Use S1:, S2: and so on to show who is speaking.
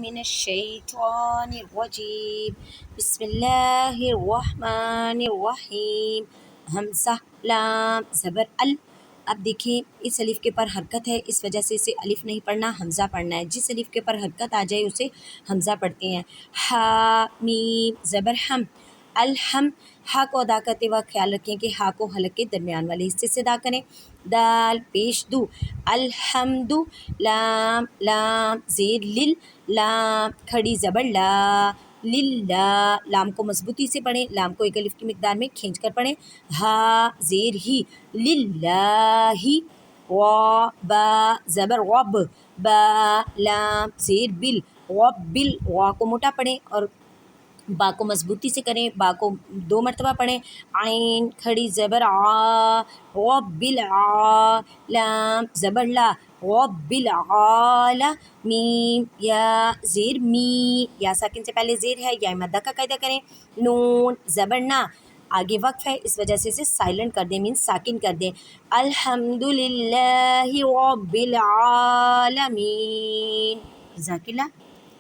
S1: من الشیطان الرجیم بسم اللہ الرحمن الرحیم حمزہ لام زبر ال۔ اب دیکھیں اس الف کے پر حرکت ہے، اس وجہ سے اسے الف نہیں پڑھنا، حمزہ پڑھنا ہے۔ جس الف کے پر حرکت آ جائے اسے حمزہ پڑھتے ہیں۔ ہا میم زبر ہم، الحم، ہا کو ادا کرتے وقت خیال رکھیں کہ ہا کو حلق کے درمیان والے حصے سے ادا کریں۔ دال پیش دو، الحمد، لام لام زیر لل، لام کھڑی زبر لا، للہ، لام کو مضبوطی سے پڑھیں، لام کو ایک الف کی مقدار میں کھینچ کر پڑھیں۔ ہا زیر ہی، للہ، وا با زبر غب، با لام زیر بل، غبل، وا کو موٹا پڑھیں اور با کو مضبوطی سے کریں، با کو 2 مرتبہ پڑھیں۔ عین کھڑی زبر آ، غبل آ، لام زبر لا، غبل عالا، میم یا زیر می، یا ساکن سے پہلے زیر ہے، یا مدہ کا قاعدہ کریں۔ نون زبر نا، آگے وقف ہے اس وجہ سے اسے سائلنٹ کر دیں، مین ساکن کر دیں۔ الحمدللہ رب العالمین۔ جزاک اللہ۔